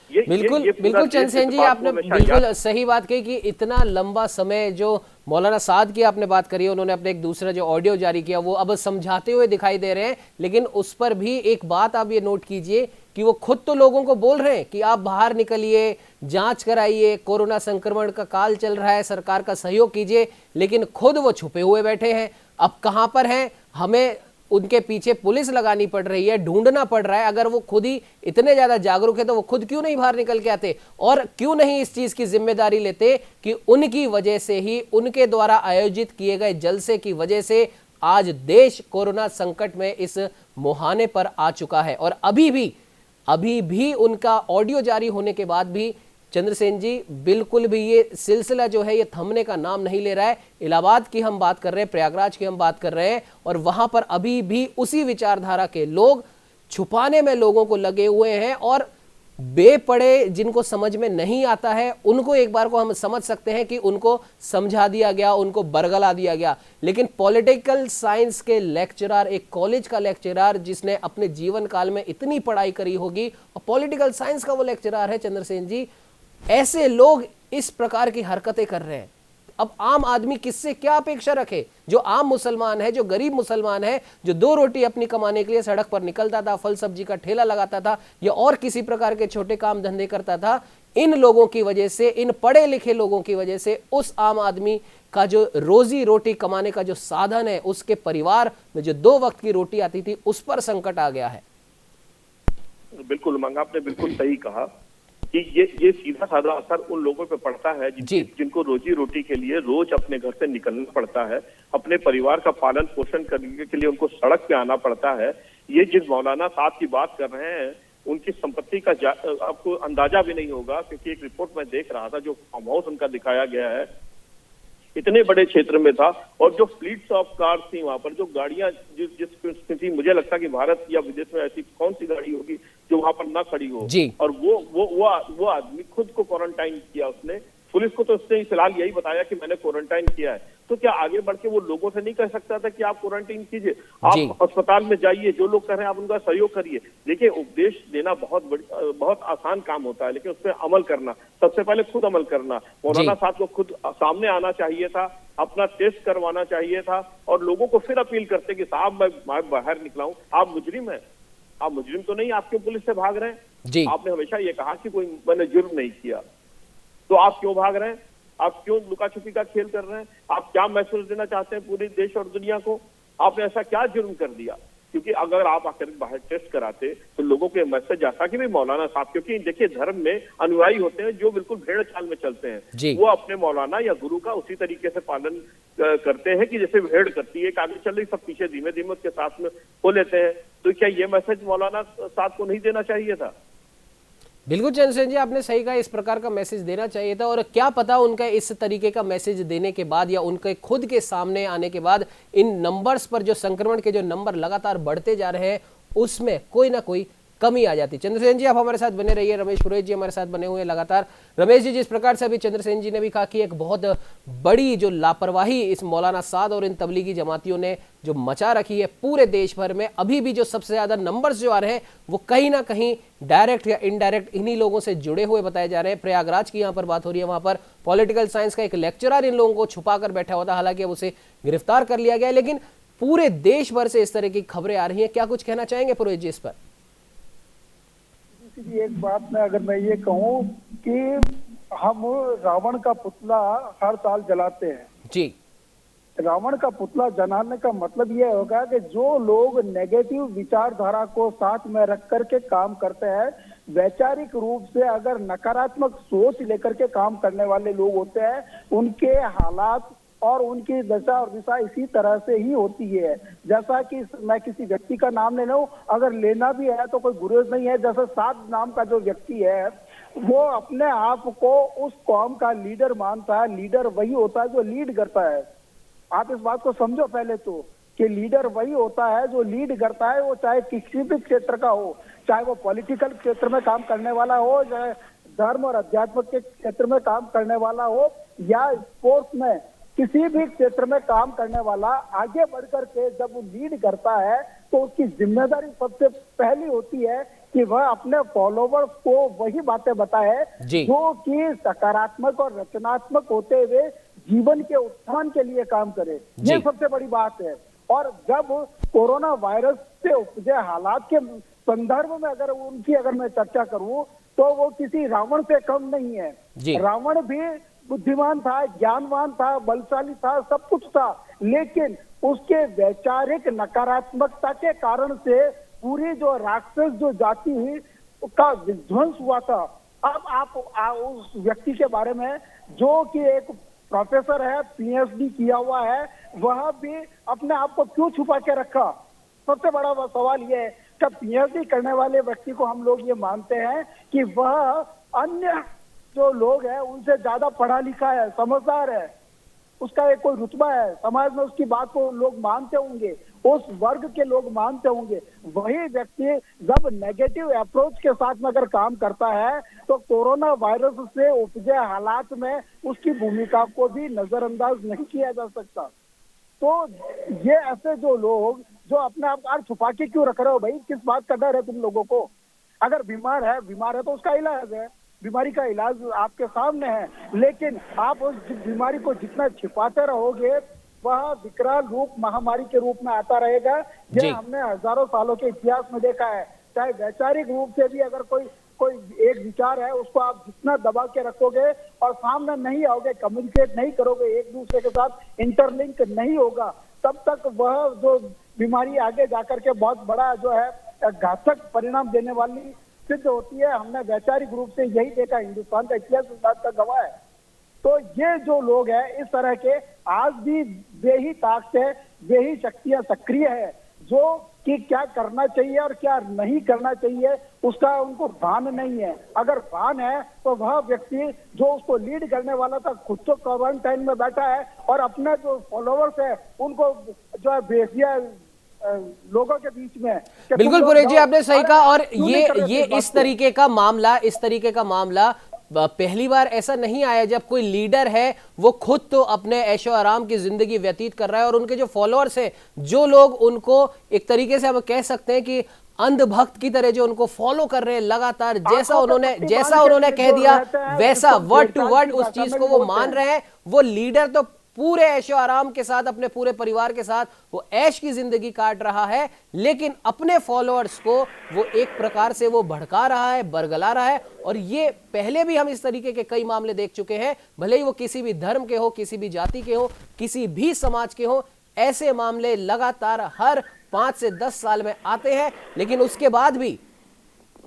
बिल्कुल चंद्रसेन जी, आपने बिल्कुल सही बात कही कि इतना लंबा समय जो मौलाना साद की आपने बात करी है, उन्होंने अपने एक दूसरा जो ऑडियो जारी किया वो अब समझाते हुए दिखाई दे रहे हैं, लेकिन उस पर भी एक बात आप ये नोट कीजिए कि वो खुद तो लोगों को बोल रहे हैं कि आप बाहर निकलिए, जांच कराइए, कोरोना संक्रमण का काल चल रहा है, सरकार का सहयोग कीजिए, लेकिन खुद वो छुपे हुए बैठे हैं। अब कहां पर हैं, हमें उनके पीछे पुलिस लगानी पड़ रही है, ढूंढना पड़ रहा है। अगर वो खुद ही इतने ज्यादा जागरूक है तो वो खुद क्यों नहीं बाहर निकल के आते और क्यों नहीं इस चीज की जिम्मेदारी लेते कि उनकी वजह से ही, उनके द्वारा आयोजित किए गए जलसे की वजह से आज देश कोरोना संकट में इस मुहाने पर आ चुका है। और अभी भी उनका ऑडियो जारी होने के बाद भी चंद्रसेन जी बिल्कुल भी ये सिलसिला जो है ये थमने का नाम नहीं ले रहा है। इलाहाबाद की हम बात कर रहे हैं, प्रयागराज की हम बात कर रहे हैं और वहां पर अभी भी उसी विचारधारा के लोग छुपाने में लोगों को लगे हुए हैं और बेपड़े जिनको समझ में नहीं आता है उनको एक बार को हम समझ सकते हैं कि उनको समझा दिया गया, उनको बरगला दिया गया। लेकिन पॉलिटिकल साइंस के लेक्चरर, एक कॉलेज का लेक्चरर जिसने अपने जीवन काल में इतनी पढ़ाई करी होगी और पॉलिटिकल साइंस का वो लेक्चरर है चंद्रसेन जी, ऐसे लोग इस प्रकार की हरकतें कर रहे हैं। अब आम आदमी किससे क्या अपेक्षा रखे? जो आम मुसलमान है, जो गरीब मुसलमान है, जो 2 रोटी अपनी कमाने के लिए सड़क पर निकलता था, फल सब्जी का ठेला लगाता था या और किसी प्रकार के छोटे काम धंधे करता था, इन लोगों की वजह से, इन पढ़े लिखे लोगों की वजह से उस आम आदमी का जो रोजी रोटी कमाने का जो साधन है, उसके परिवार में जो 2 वक्त की रोटी आती थी, उस पर संकट आ गया है। बिल्कुल मंगा, आपने बिल्कुल सही कहा कि ये सीधा साधा असर उन लोगों पे पड़ता है जिनको रोजी रोटी के लिए रोज अपने घर से निकलना पड़ता है, अपने परिवार का पालन पोषण करने के लिए उनको सड़क पे आना पड़ता है। ये जिस मौलाना साहब की बात कर रहे हैं उनकी संपत्ति का आपको अंदाजा भी नहीं होगा, क्योंकि एक रिपोर्ट में देख रहा था जो फार्म हाउस उनका दिखाया गया है इतने बड़े क्षेत्र में था और जो फ्लीट्स ऑफ कार्स थी वहां पर, जो गाड़ियां जिस थी, मुझे लगता कि भारत या विदेश में ऐसी कौन सी गाड़ी होगी जो वहां पर ना खड़ी हो। और वो आदमी खुद को क्वारंटाइन किया उसने, पुलिस को तो उसने फिलहाल यही बताया कि मैंने क्वारंटाइन किया है। तो क्या आगे बढ़ के वो लोगों से नहीं कह सकता था कि आप क्वारंटाइन कीजिए, आप अस्पताल में जाइए, जो लोग कर रहे हैं आप उनका सहयोग करिए? देखिए, उपदेश देना बहुत आसान काम होता है, लेकिन उस पर अमल करना, सबसे पहले खुद अमल करना। मौलाना साहब को खुद सामने आना चाहिए था, अपना टेस्ट करवाना चाहिए था और लोगों को फिर अपील करते कि साहब मैं बाहर निकला हूं, आप मुजरिम हैं, आप मुजरिम तो नहीं, आप क्यों पुलिस से भाग रहे हैं? आपने हमेशा ये कहा कि कोई मैंने जुर्म नहीं किया, तो आप क्यों भाग रहे हैं? आप क्यों लुका छुपी का खेल कर रहे हैं? आप क्या मैसेज देना चाहते हैं पूरे देश और दुनिया को? आपने ऐसा क्या जुर्म कर दिया? क्योंकि अगर आप आकर बाहर टेस्ट कराते तो लोगों को मैसेज आता कि भाई मौलाना साहब, क्योंकि देखिए धर्म में अनुयायी होते हैं जो बिल्कुल भेड़ चाल में चलते हैं, वो अपने मौलाना या गुरु का उसी तरीके से पालन करते हैं कि जैसे भेड़ करती है, आगे चल रही, सब पीछे धीमे धीमे उसके साथ में हो लेते हैं। तो क्या ये मैसेज मौलाना साहब को नहीं देना चाहिए था? बिल्कुल चंद्रसेन जी, आपने सही कहा, इस प्रकार का मैसेज देना चाहिए था। और क्या पता उनका इस तरीके का मैसेज देने के बाद या उनके खुद के सामने आने के बाद इन नंबर्स पर, जो संक्रमण के जो नंबर लगातार बढ़ते जा रहे हैं, उसमें कोई ना कोई कमी आ जाती। चंद्रसेन जी आप हमारे साथ बने रहिए, रमेश पुरोहित जी हमारे साथ बने हुए हैं लगातार। रमेश जी, जिस प्रकार से अभी चंद्रसेन जी ने भी कहा कि एक बहुत बड़ी जो लापरवाही इस मौलाना साद और इन तबलीगी जमातियों ने जो मचा रखी है पूरे देश भर में, अभी भी जो सबसे ज्यादा नंबर्स जो आ रहे हैं वो कहीं ना कहीं डायरेक्ट या इनडायरेक्ट इन्हीं लोगों से जुड़े हुए बताए जा रहे हैं। प्रयागराज की यहाँ पर बात हो रही है, वहां पर पॉलिटिकल साइंस का एक लेक्चरर इन लोगों को छुपा कर बैठा हुआ था, हालांकि अब उसे गिरफ्तार कर लिया गया है, लेकिन पूरे देश भर से इस तरह की खबरें आ रही हैं। क्या कुछ कहना चाहेंगे पुरोहित जी इस पर? एक बात में अगर मैं ये कहूं कि हम रावण का पुतला हर साल जलाते हैं जी, रावण का पुतला जलाने का मतलब ये होगा कि जो लोग नेगेटिव विचारधारा को साथ में रख करके काम करते हैं, वैचारिक रूप से अगर नकारात्मक सोच लेकर के काम करने वाले लोग होते हैं, उनके हालात और उनकी दशा और दिशा इसी तरह से ही होती है। जैसा कि मैं किसी व्यक्ति का नाम ले लूं, अगर लेना भी है तो कोई गुरेज नहीं है। जैसे साध नाम का जो व्यक्ति है, वो अपने आप को उस कौम का लीडर मानता है। लीडर वही होता है जो लीड करता है। आप इस बात को समझो पहले तो, कि लीडर वही होता है जो लीड करता है, वो चाहे किसी भी क्षेत्र का हो, चाहे वो पॉलिटिकल क्षेत्र में काम करने वाला हो, चाहे धर्म और अध्यात्म के क्षेत्र में काम करने वाला हो, या स्पोर्ट्स में किसी भी क्षेत्र में काम करने वाला आगे बढ़कर के जब वो लीड करता है तो उसकी जिम्मेदारी सबसे पहली होती है कि वह अपने फॉलोवर्स को वही बातें बताए जो कि सकारात्मक और रचनात्मक होते हुए जीवन के उत्थान के लिए काम करे। ये सबसे बड़ी बात है। और जब कोरोना वायरस से उपजे हालात के संदर्भ में अगर मैं चर्चा करूं तो वो किसी रावण से कम नहीं है। रावण भी बुद्धिमान था, ज्ञानवान था, बलशाली था, सब कुछ था, लेकिन उसके वैचारिक नकारात्मकता के कारण से पूरी जो राक्षस जो जाति हुई का विध्वंस हुआ था। अब आप उस व्यक्ति के बारे में, जो कि एक प्रोफेसर है, पीएचडी किया हुआ है, वह भी अपने आप को क्यों छुपा के रखा? सबसे बड़ा सवाल ये है कि पीएचडी करने वाले व्यक्ति को हम लोग ये मानते हैं कि वह अन्य जो लोग हैं उनसे ज्यादा पढ़ा लिखा है, समझदार है, उसका एक कोई रुतबा है, समाज में उसकी बात को लोग मानते होंगे, उस वर्ग के लोग मानते होंगे। वही व्यक्ति जब नेगेटिव अप्रोच के साथ में अगर काम करता है तो कोरोना वायरस से उपजे हालात में उसकी भूमिका को भी नजरअंदाज नहीं किया जा सकता। तो ये ऐसे जो लोग जो अपने आप को छुपा के क्यों रख रहे हो भाई? किस बात का डर है तुम लोगों को? अगर बीमार है तो उसका इलाज है, बीमारी का इलाज आपके सामने है, लेकिन आप उस बीमारी को जितना छिपाते रहोगे वह विकराल रूप महामारी के रूप में आता रहेगा। ये हमने हजारों सालों के इतिहास में देखा है। चाहे वैचारिक रूप से भी अगर कोई एक विचार है, उसको आप जितना दबा के रखोगे और सामने नहीं आओगे, कम्युनिकेट नहीं करोगे, एक दूसरे के साथ इंटरलिंक नहीं होगा, तब तक वह जो बीमारी आगे जाकर के बहुत बड़ा जो है घातक परिणाम देने वाली सिद्ध होती है। हमने वैचारिक रूप से यही देखा, हिंदुस्तान का इतिहास इस बात का गवाह है। तो ये जो लोग हैं इस तरह के, आज भी वे ही ताकत है, वे ही शक्तियां सक्रिय है जो कि क्या करना चाहिए और क्या नहीं करना चाहिए उसका उनको भान नहीं है। अगर भान है तो वह व्यक्ति जो उसको लीड करने वाला था खुद तो क्वारंटाइन में बैठा है और अपने जो फॉलोवर्स है उनको जो है भेज दिया लोगों के बीच में। बिल्कुल पुरेश जी, आपने सही कहा। और ये इस तरीके का मामला पहली बार ऐसा नहीं आया जब कोई लीडर है वो खुद तो अपने ऐशो आराम की जिंदगी व्यतीत कर रहा है और उनके जो फॉलोअर्स हैं, जो लोग उनको एक तरीके से हम कह सकते हैं कि अंधभक्त की तरह जो उनको फॉलो कर रहे हैं लगातार, जैसा उन्होंने कह दिया वैसा वर्ड टू वर्ड उस चीज को वो मान रहे हैं। वो लीडर तो पूरे ऐशो आराम के साथ अपने पूरे परिवार के साथ वो ऐश की जिंदगी काट रहा है, लेकिन अपने फॉलोअर्स को वो एक प्रकार से वो भड़का रहा है, बरगला रहा है। और ये पहले भी हम इस तरीके के कई मामले देख चुके हैं, भले ही वो किसी भी धर्म के हो, किसी भी जाति के हो, किसी भी समाज के हो, ऐसे मामले लगातार हर 5 से 10 साल में आते हैं। लेकिन उसके बाद भी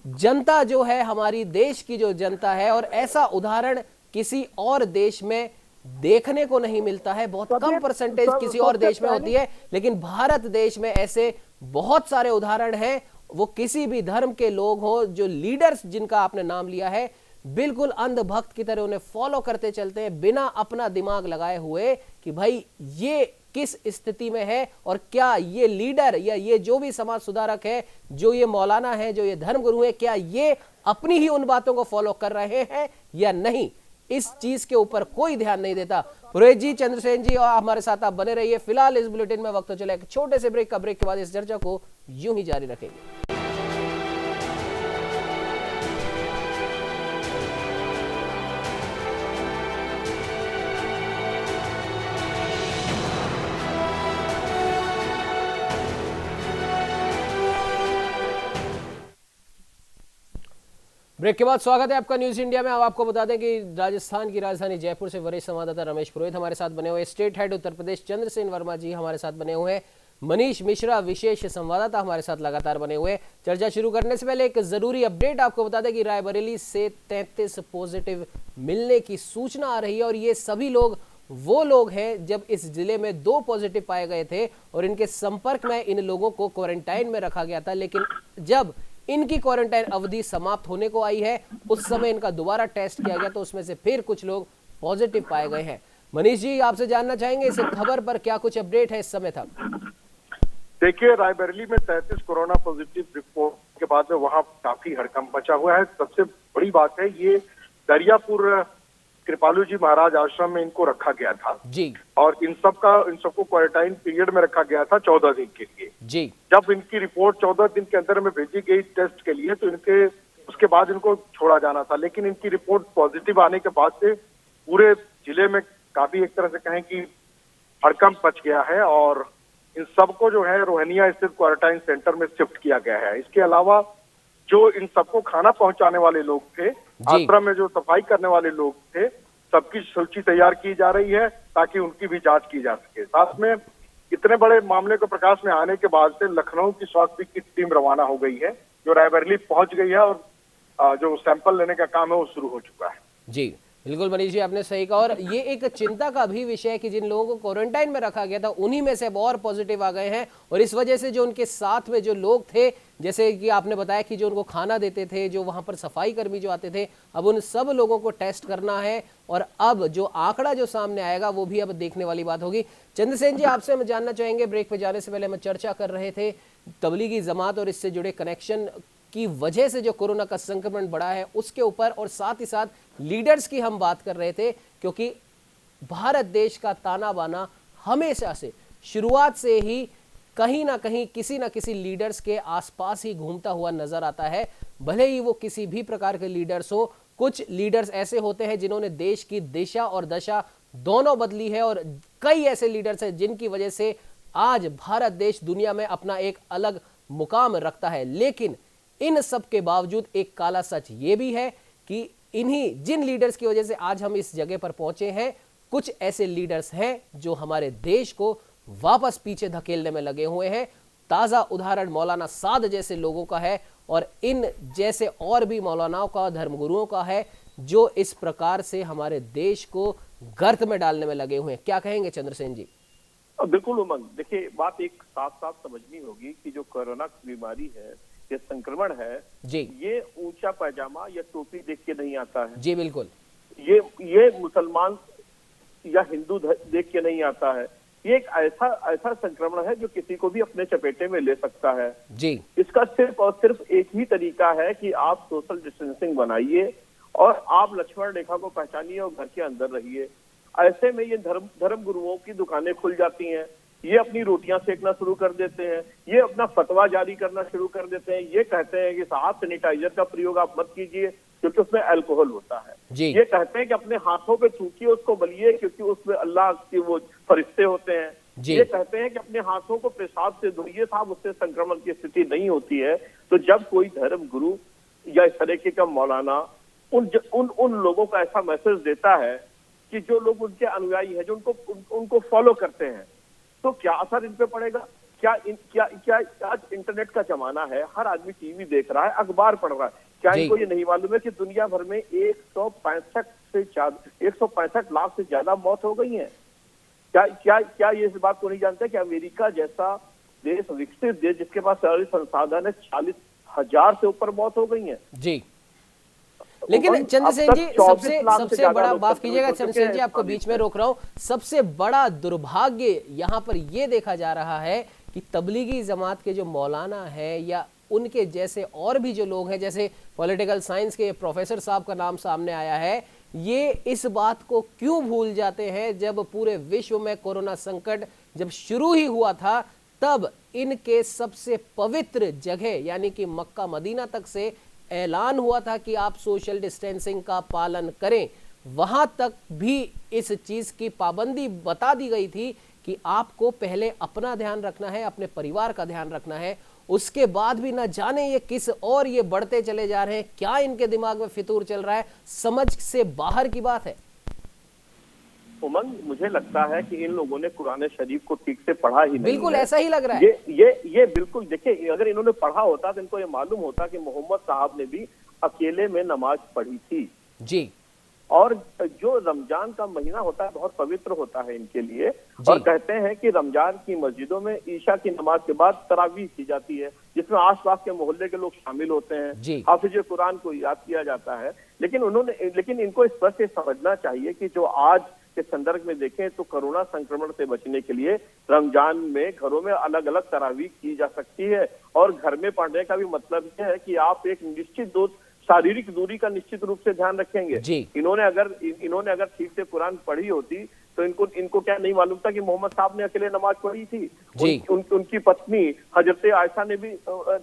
जनता जो है, हमारी देश की जो जनता है, और ऐसा उदाहरण किसी और देश में देखने को नहीं मिलता है, बहुत कम परसेंटेज किसी और देश में होती है, लेकिन भारत देश में ऐसे बहुत सारे उदाहरण हैं। वो किसी भी धर्म के लोग हो, जो लीडर्स जिनका आपने नाम लिया है, बिल्कुल अंधभक्त की तरह उन्हें फॉलो करते चलते हैं बिना अपना दिमाग लगाए हुए कि भाई ये किस स्थिति में है और क्या ये लीडर या ये जो भी समाज सुधारक है, जो ये मौलाना है, जो ये धर्मगुरु है, क्या ये अपनी ही उन बातों को फॉलो कर रहे हैं या नहीं। इस चीज के ऊपर कोई ध्यान नहीं देता। पुरोहित जी, चंद्रसेन जी, और हमारे साथ आप बने रहिए। फिलहाल इस बुलेटिन में वक्त हो चला एक छोटे से ब्रेक का। ब्रेक के बाद इस चर्चा को यूं ही जारी रखेंगे। ब्रेक के बाद स्वागत है आपका न्यूज इंडिया में। अब आपको बता दें कि राजस्थान की राजधानी जयपुर से वरिष्ठ संवाददाता रमेश पुरोहित हमारे साथ बने हुए, स्टेट हेड उत्तर प्रदेश चंद्रसेन वर्मा जी हमारे साथ बने हुए हैं, मनीष मिश्रा विशेष संवाददाता हमारे साथ लगातार बने हुए। चर्चा शुरू करने से पहले एक जरूरी अपडेट आपको बता दें कि रायबरेली से 33 पॉजिटिव मिलने की सूचना आ रही है और ये सभी लोग वो लोग हैं जब इस जिले में 2 पॉजिटिव पाए गए थे और इनके संपर्क में इन लोगों को क्वारंटाइन में रखा गया था, लेकिन जब इनकी क्वारंटाइन अवधि समाप्त होने को आई है उस समय इनका दोबारा टेस्ट किया गया तो उसमें से फिर कुछ लोग पॉजिटिव पाए गए हैं। मनीष जी, आपसे जानना चाहेंगे इस खबर पर क्या कुछ अपडेट है इस समय तक? देखिए, रायबरेली में 33 कोरोना पॉजिटिव रिपोर्ट के बाद में वहां काफी हड़कंप मचा हुआ है। सबसे बड़ी बात है, ये दरियापुर कृपालू जी महाराज आश्रम में इनको रखा गया था जी, और इन सबको क्वारंटाइन पीरियड में रखा गया था 14 दिन के लिए जी। जब इनकी रिपोर्ट 14 दिन के अंदर में भेजी गई टेस्ट के लिए तो इनके उसके बाद इनको छोड़ा जाना था, लेकिन इनकी रिपोर्ट पॉजिटिव आने के बाद से पूरे जिले में काफी एक तरह से कहें कि हड़कंप मच गया है और इन सबको जो है रोहनिया स्थित क्वारंटाइन सेंटर में शिफ्ट किया गया है। इसके अलावा जो इन सबको खाना पहुंचाने वाले लोग थे, आश्रम में जो सफाई करने वाले लोग थे, सबकी सूची तैयार की जा रही है ताकि उनकी भी जांच की जा सके। साथ में इतने बड़े मामले को प्रकाश में आने के बाद से लखनऊ की स्वास्थ्य की टीम रवाना हो गई है जो रायबरेली पहुंच गई है और जो सैंपल लेने का काम है वो शुरू हो चुका है। जी बिल्कुल मनीष जी, आपने सही कहा और ये एक चिंता का भी विषय है कि जिन लोगों को क्वारंटाइन में रखा गया था उन्हीं में से अब और पॉजिटिव आ गए हैं और इस वजह से जो उनके साथ में जो लोग थे, जैसे कि आपने बताया कि जो उनको खाना देते थे, जो वहां पर सफाई कर्मी जो आते थे, अब उन सब लोगों को टेस्ट करना है और अब जो आंकड़ा जो सामने आएगा वो भी अब देखने वाली बात होगी। चंद्रसेन जी, आपसे हम जानना चाहेंगे, ब्रेक पे जाने से पहले हम चर्चा कर रहे थे तबलीगी जमात और इससे जुड़े कनेक्शन की वजह से जो कोरोना का संक्रमण बढ़ा है उसके ऊपर, और साथ ही साथ लीडर्स की हम बात कर रहे थे क्योंकि भारत देश का ताना बाना हमेशा से शुरुआत से ही कहीं ना कहीं किसी ना किसी लीडर्स के आसपास ही घूमता हुआ नजर आता है, भले ही वो किसी भी प्रकार के लीडर्स हो। कुछ लीडर्स ऐसे होते हैं जिन्होंने देश की दिशा और दशा दोनों बदली है और कई ऐसे लीडर्स हैं जिनकी वजह से आज भारत देश दुनिया में अपना एक अलग मुकाम रखता है। लेकिन इन सब के बावजूद एक काला सच ये भी है कि इन्हीं जिन लीडर्स की वजह से आज हम इस जगह पर पहुंचे हैं, कुछ ऐसे लीडर्स हैं जो हमारे देश को वापस पीछे धकेलने में लगे हुए हैं। ताजा उदाहरण मौलाना साद जैसे लोगों का है और इन जैसे और भी मौलानाओं का, धर्मगुरुओं का है जो इस प्रकार से हमारे देश को गर्त में डालने में लगे हुए हैं। क्या कहेंगे चंद्रसेन जी? बिल्कुल उमंग, देखिए बात एक साफ साफ समझनी होगी कि जो कोरोना की बीमारी है, ये संक्रमण है जी, ये ऊंचा पैजामा या टोपी देख के नहीं आता है जी, बिल्कुल। ये मुसलमान या हिंदू देख के नहीं आता है। ये एक ऐसा संक्रमण है जो किसी को भी अपने चपेटे में ले सकता है जी। इसका सिर्फ और सिर्फ एक ही तरीका है कि आप सोशल डिस्टेंसिंग बनाइए और आप लक्ष्मण रेखा को पहचानिए और घर के अंदर रहिए। ऐसे में ये धर्म गुरुओं की दुकानें खुल जाती हैं, ये अपनी रोटियां सेकना शुरू कर देते हैं, ये अपना फतवा जारी करना शुरू कर देते हैं। ये कहते हैं कि साहब सैनिटाइजर का प्रयोग आप मत कीजिए क्योंकि उसमें अल्कोहल होता है जी। ये कहते हैं कि अपने हाथों पे थूकिए, उसको बलिए क्योंकि उसमें अल्लाह के वो फरिश्ते होते हैं जी। ये कहते हैं कि अपने हाथों को पेशाब से धोइए साहब, उससे संक्रमण की स्थिति नहीं होती है। तो जब कोई धर्म गुरु या इस तरीके का मौलाना उन लोगों का ऐसा मैसेज देता है कि जो लोग उनके अनुयायी हैं, जो उनको फॉलो करते हैं, तो क्या असर इन पे पड़ेगा? क्या आज इंटरनेट का जमाना है, हर आदमी टीवी देख रहा है, अखबार पढ़ रहा है, क्या इनको ये नहीं मालूम है कि दुनिया भर में 165 लाख से ज्यादा मौत हो गई है? क्या ये इस बात को नहीं जानते कि अमेरिका जैसा देश, विकसित देश जिसके पास सारे संसाधन है, 40,000 से ऊपर मौत हो गई है जी। लेकिन चंद्रसेन जी, सबसे बड़ा, माफ कीजिएगा चंद्रसेन जी आपको बीच में रोक रहा हूं, सबसे बड़ा दुर्भाग्य यहां पर यह देखा जा रहा है कि तबलीगी जमात के जो मौलाना है या उनके जैसे और भी जो लोग हैं, जैसे पॉलिटिकल साइंस के प्रोफेसर साहब का नाम सामने आया है, ये इस बात को क्यों भूल जाते हैं जब पूरे विश्व में कोरोना संकट जब शुरू ही हुआ था तब इनके सबसे पवित्र जगह यानी कि मक्का मदीना तक से ऐलान हुआ था कि आप सोशल डिस्टेंसिंग का पालन करें। वहां तक भी इस चीज की पाबंदी बता दी गई थी कि आपको पहले अपना ध्यान रखना है, अपने परिवार का ध्यान रखना है उसके बाद भी ना जाने ये किस और ये बढ़ते चले जा रहे हैं, क्या इनके दिमाग में फितूर चल रहा है, समझ से बाहर की बात है। उमंग, मुझे लगता है कि इन लोगों ने कुरान शरीफ को ठीक से पढ़ा ही नहीं बिल्कुल है। ऐसा ही लग रहा है। ये बिल्कुल देखिए, अगर इन्होंने पढ़ा होता तो इनको ये मालूम होता कि मोहम्मद साहब ने भी अकेले में नमाज पढ़ी थी जी। और जो रमजान का महीना होता है बहुत पवित्र होता है इनके लिए, और कहते हैं कि रमजान की मस्जिदों में ईशा की नमाज के बाद तरावीह की जाती है, जिसमें आसपास के मोहल्ले के लोग शामिल होते हैं, हाफिज कुरान को याद किया जाता है। लेकिन इनको इस पर से समझना चाहिए कि जो आज के संदर्भ में देखें तो कोरोना संक्रमण से बचने के लिए रमजान में घरों में अलग अलग तरावीह की जा सकती है, और घर में पढ़ने का भी मतलब यह है कि आप एक निश्चित शारीरिक दूरी का निश्चित रूप से ध्यान रखेंगे। इन्होंने अगर ठीक से कुरान पढ़ी होती तो इनको क्या नहीं मालूम था कि मोहम्मद साहब ने अकेले नमाज पढ़ी थी। उनकी पत्नी हजरत आयशा ने भी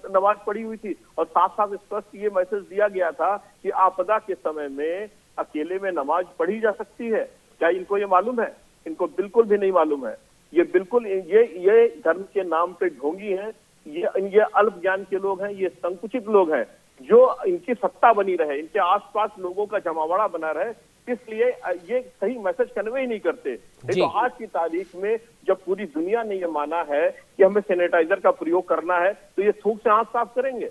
नमाज पढ़ी हुई थी, और साथ साथ स्पष्ट ये मैसेज दिया गया था कि आपदा के समय में अकेले में नमाज पढ़ी जा सकती है। क्या इनको ये मालूम है? इनको बिल्कुल भी नहीं मालूम है। ये बिल्कुल ये धर्म के नाम पे ढोंगी हैं, ये अल्प ज्ञान के लोग हैं, ये संकुचित लोग हैं, जो इनकी सत्ता बनी रहे, इनके आसपास लोगों का जमावड़ा बना रहे, इसलिए ये सही मैसेज कन्वे ही नहीं करते। तो आज की तारीख में जब पूरी दुनिया ने ये माना है कि हमें सैनिटाइजर का प्रयोग करना है, तो ये थूक से हाथ साफ करेंगे।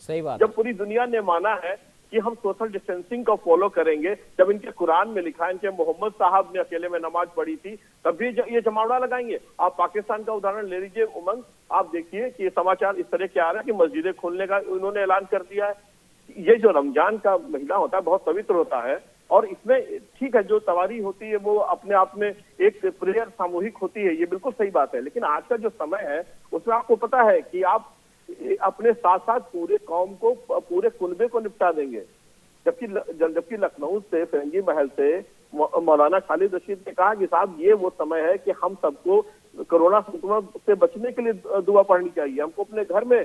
सही बात। जब पूरी दुनिया ने माना है कि हम सोशल डिस्टेंसिंग को फॉलो करेंगे, जब इनके कुरान में लिखा है इनके मोहम्मद साहब ने अकेले में नमाज पढ़ी थी, तब भी ये जमावड़ा लगाएंगे। आप पाकिस्तान का उदाहरण ले लीजिए उमंग, आप देखिए कि ये समाचार इस तरह के आ रहा है कि मस्जिदें खोलने का उन्होंने ऐलान कर दिया है। ये जो रमजान का महीना होता है बहुत पवित्र होता है, और इसमें ठीक है जो तवारी होती है वो अपने आप में एक प्रेयर सामूहिक होती है, ये बिल्कुल सही बात है। लेकिन आज का जो समय है उसमें आपको पता है कि आप अपने साथ साथ पूरे कौम को, पूरे कुनबे को निपटा देंगे। जबकि लखनऊ से, फिरंगी महल से मौलाना खालिद रशीद ने कहा कि साहब ये वो समय है कि हम सबको कोरोना संक्रमण से बचने के लिए दुआ पढ़नी चाहिए, हमको अपने घर में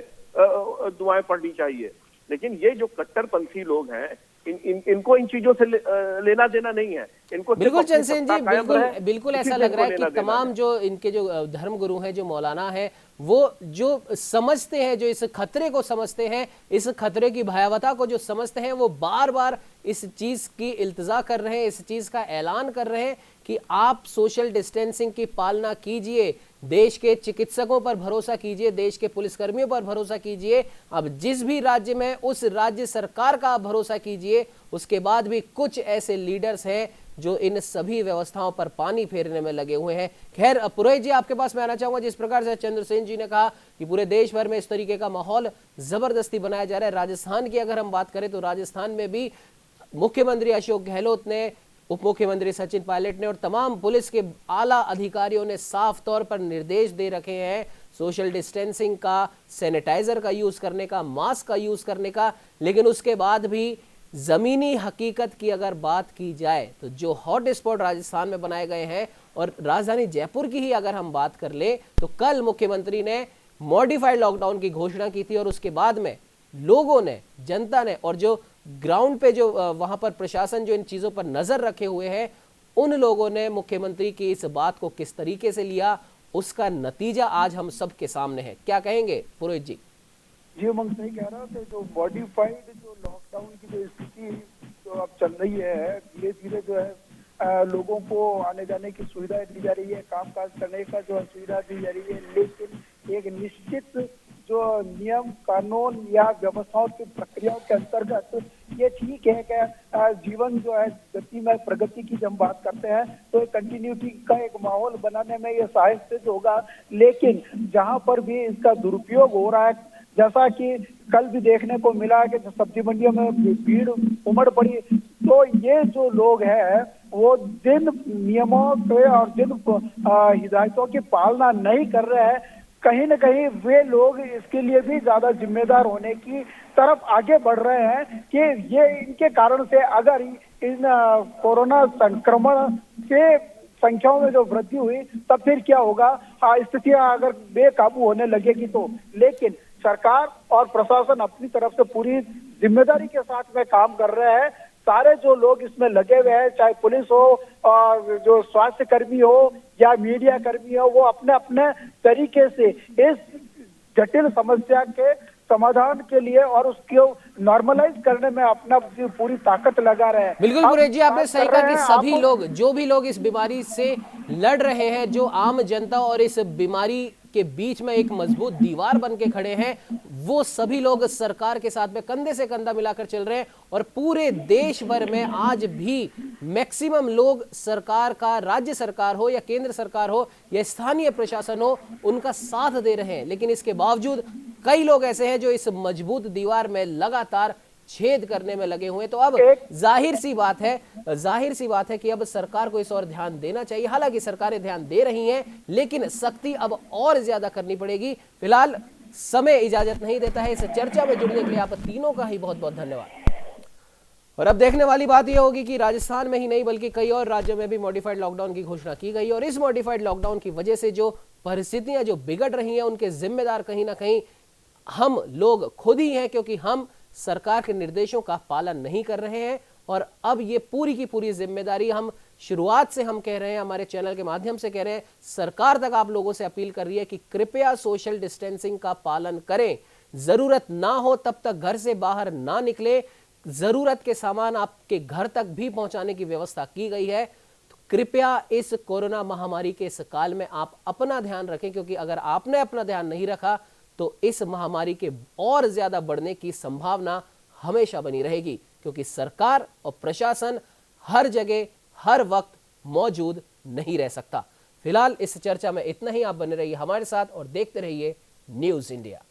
दुआएं पढ़नी चाहिए। लेकिन ये जो कट्टरपंथी लोग हैं, इनको इन चीजों से लेना देना नहीं है। इनको बिल्कुल चंद्रसेन जी, बिल्कुल ऐसा लग रहा है कि तमाम जो इनके जो धर्म गुरु हैं, जो मौलाना है, वो जो समझते हैं, जो इस खतरे को समझते हैं, इस खतरे की भयावहता को जो समझते हैं, वो बार बार इस चीज की इल्तिजा कर रहे हैं, इस चीज का ऐलान कर रहे हैं कि आप सोशल डिस्टेंसिंग की पालना कीजिए, देश के चिकित्सकों पर भरोसा कीजिए, देश के पुलिसकर्मियों पर भरोसा कीजिए, अब जिस भी राज्य में उस राज्य सरकार का आप भरोसा कीजिए। उसके बाद भी कुछ ऐसे लीडर्स हैं जो इन सभी व्यवस्थाओं पर पानी फेरने में लगे हुए हैं। खैर पुरोहित जी, आपके पास मैं आना चाहूंगा। जिस प्रकार से चंद्रसेन जी ने कहा कि पूरे देश भर में इस तरीके का माहौल जबरदस्ती बनाया जा रहा है, राजस्थान की अगर हम बात करें तो राजस्थान में भी मुख्यमंत्री अशोक गहलोत ने, उप मुख्यमंत्री सचिन पायलट ने और तमाम पुलिस के आला अधिकारियों ने साफ तौर पर निर्देश दे रखे हैं सोशल डिस्टेंसिंग का, सैनिटाइजर का यूज करने का, मास्क का यूज करने का। लेकिन उसके बाद भी जमीनी हकीकत की अगर बात की जाए तो जो हॉट स्पॉट राजस्थान में बनाए गए हैं, और राजधानी जयपुर की ही अगर हम बात कर ले तो कल मुख्यमंत्री ने मॉडिफाइड लॉकडाउन की घोषणा की थी, और उसके बाद में लोगों ने, जनता ने, और जो ग्राउंड पे जो वहां पर प्रशासन जो इन चीजों पर नजर रखे हुए हैं, उन लोगों ने मुख्यमंत्री की इस बात को किस तरीके से लिया, उसका नतीजा आज हम सबके सामने है। क्या कहेंगे पुरोहित जी? जी उमंग सही कह रहा था। जो मॉडिफाइड जो लॉकडाउन की जो स्थिति जो अब चल रही है, धीरे धीरे जो है लोगों को आने जाने की सुविधा दी जा रही है, कामकाज करने का जो सुविधा दी जा रही है, लेकिन एक निश्चित जो नियम कानून या व्यवस्थाओं की प्रक्रियाओं के अंतर्गत ये ठीक है कि जीवन जो है गति में प्रगति की जब बात करते हैं तो एक कंटिन्यूटी का एक माहौल बनाने में ये सहायक सिद्ध होगा। लेकिन जहां पर भी इसका दुरुपयोग हो रहा है, जैसा कि कल भी देखने को मिला है कि सब्जी मंडियों में भीड़ उमड़ पड़ी, तो ये जो लोग हैं वो जिन नियमों के और जिन हिदायतों की पालना नहीं कर रहे हैं, कहीं न कहीं वे लोग इसके लिए भी ज्यादा जिम्मेदार होने की तरफ आगे बढ़ रहे हैं कि ये इनके कारण से अगर इन कोरोना संक्रमण से संख्याओं में जो वृद्धि हुई तब फिर क्या होगा, स्थितियां अगर बेकाबू होने लगेगी तो। लेकिन सरकार और प्रशासन अपनी तरफ से पूरी जिम्मेदारी के साथ में काम कर रहे हैं। सारे जो लोग इसमें लगे हुए हैं, चाहे पुलिस हो और जो स्वास्थ्य कर्मी हो या मीडिया कर्मी हो, वो अपने अपने तरीके से इस जटिल समस्या के समाधान के लिए और उसको नॉर्मलाइज करने में अपना पूरी ताकत लगा रहे हैं। बिल्कुल गुरेज जी, आपने सही कहा कि सभी लोग, जो भी लोग इस बीमारी से लड़ रहे हैं, जो आम जनता और इस बीमारी के बीच में एक मजबूत दीवार बन के खड़े हैं, वो सभी लोग सरकार के साथ में कंधे से कंधा मिलाकर चल रहे हैं। और पूरे देश भर में आज भी मैक्सिमम लोग सरकार का, राज्य सरकार हो या केंद्र सरकार हो या स्थानीय प्रशासन हो, उनका साथ दे रहे हैं। लेकिन इसके बावजूद कई लोग ऐसे हैं जो इस मजबूत दीवार में लगातार छेद करने में लगे हुए। तो अब जाहिर सी बात है कि अब सरकार को इस और ध्यान देना चाहिए। हालांकि सरकारें ध्यान दे रही हैं, लेकिन सख्ती अब और ज्यादा करनी पड़ेगी। फिलहाल समय इजाजत नहीं देता है। इस चर्चा में जुड़ने के लिए आप तीनों का ही बहुत बहुत धन्यवाद। और अब देखने वाली बात यह होगी कि राजस्थान में ही नहीं बल्कि कई और राज्यों में भी मॉडिफाइड लॉकडाउन की घोषणा की गई। और इस मॉडिफाइड लॉकडाउन की वजह से जो परिस्थितियां जो बिगड़ रही हैं, उनके जिम्मेदार कहीं ना कहीं हम लोग खुद ही हैं, क्योंकि हम सरकार के निर्देशों का पालन नहीं कर रहे हैं। और अब ये पूरी की पूरी जिम्मेदारी हम शुरुआत से हम कह रहे हैं, हमारे चैनल के माध्यम से कह रहे हैं, सरकार तक आप लोगों से अपील कर रही है कि कृपया सोशल डिस्टेंसिंग का पालन करें। जरूरत ना हो तब तक घर से बाहर ना निकले। जरूरत के सामान आपके घर तक भी पहुंचाने की व्यवस्था की गई है। तो कृपया इस कोरोना महामारी के इस काल में आप अपना ध्यान रखें, क्योंकि अगर आपने अपना ध्यान नहीं रखा तो इस महामारी के और ज्यादा बढ़ने की संभावना हमेशा बनी रहेगी, क्योंकि सरकार और प्रशासन हर जगह हर वक्त मौजूद नहीं रह सकता। फिलहाल इस चर्चा में इतना ही। आप बने रहिए हमारे साथ और देखते रहिए न्यूज़ इंडिया।